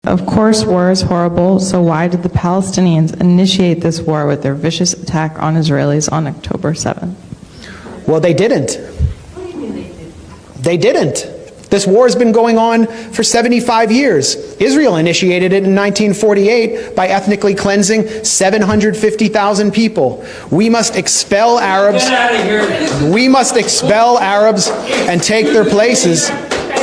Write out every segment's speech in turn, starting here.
Of course, war is horrible, so why did the Palestinians initiate this war with their vicious attack on Israelis on October 7th? Well, they didn't. What do you mean they didn't? They didn't. This war has been going on for 75 years. Israel initiated it in 1948 by ethnically cleansing 750,000 people. We must expel Arabs. Get out of here. We must expel Arabs and take their places.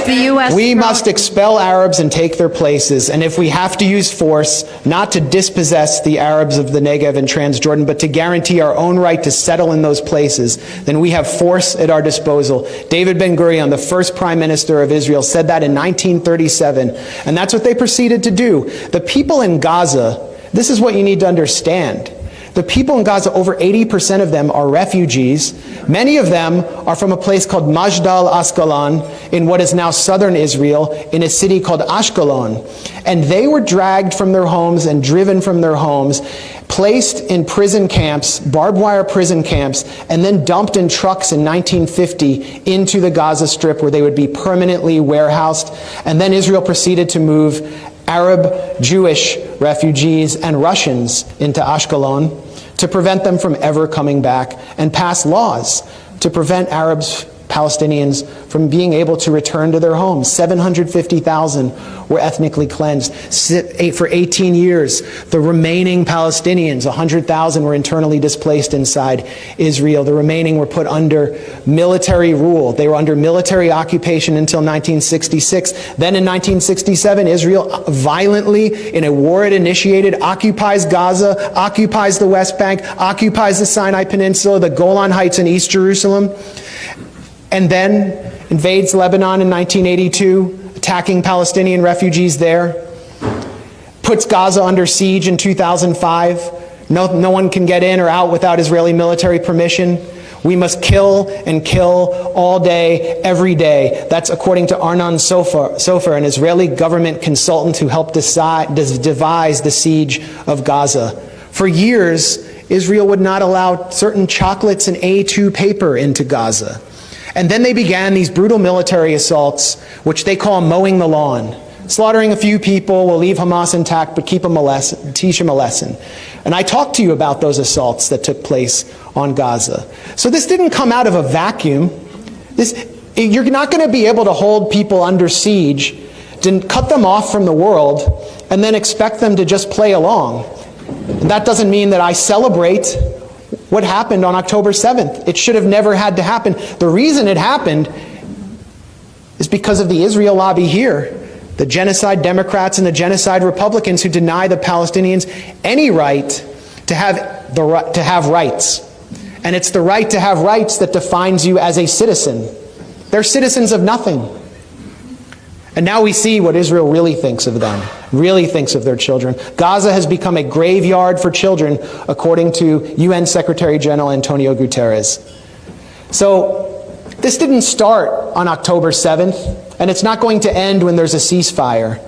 The U.S. We must expel Arabs and take their places, and if we have to use force, not to dispossess the Arabs of the Negev and Transjordan, but to guarantee our own right to settle in those places, then we have force at our disposal. David Ben-Gurion, the first prime minister of Israel, said that in 1937, and that's what they proceeded to do. The people in Gaza, this is what you need to understand. The people in Gaza, over 80% of them are refugees. Many of them are from a place called Majdal Asqalon in what is now southern Israel, in a city called Ashkelon. And they were dragged from their homes and driven from their homes, placed in prison camps, barbed wire prison camps, and then dumped in trucks in 1950 into the Gaza Strip where they would be permanently warehoused. And then Israel proceeded to move Arab, Jewish refugees and Russians into Ashkelon to prevent them from ever coming back, and pass laws to prevent Arabs, Palestinians from being able to return to their homes. 750,000 were ethnically cleansed. For 18 years, the remaining Palestinians, 100,000 were internally displaced inside Israel. The remaining were put under military rule. They were under military occupation until 1966. Then in 1967, Israel violently, in a war it initiated, occupies Gaza, occupies the West Bank, occupies the Sinai Peninsula, the Golan Heights in East Jerusalem, and then invades Lebanon in 1982, attacking Palestinian refugees there, puts Gaza under siege in 2005. No one can get in or out without Israeli military permission. We must kill and kill all day, every day. That's according to Arnon Sofer, an Israeli government consultant who helped devise the siege of Gaza. For years, Israel would not allow certain chocolates and A2 paper into Gaza. And then they began these brutal military assaults, which they call mowing the lawn. Slaughtering a few people, will leave Hamas intact, but teach them a lesson. And I talked to you about those assaults that took place on Gaza. So this didn't come out of a vacuum. You're not going to be able to hold people under siege, to cut them off from the world, and then expect them to just play along. And that doesn't mean that I celebrate what happened on October 7th. It should have never had to happen. The reason it happened is because of the Israel lobby here, the genocide Democrats and the genocide Republicans who deny the Palestinians any right to have rights. And it's the right to have rights that defines you as a citizen. They're citizens of nothing. And now we see what Israel really thinks of them, really thinks of their children. Gaza has become a graveyard for children, according to UN Secretary General Antonio Guterres. So this didn't start on October 7th, and it's not going to end when there's a ceasefire.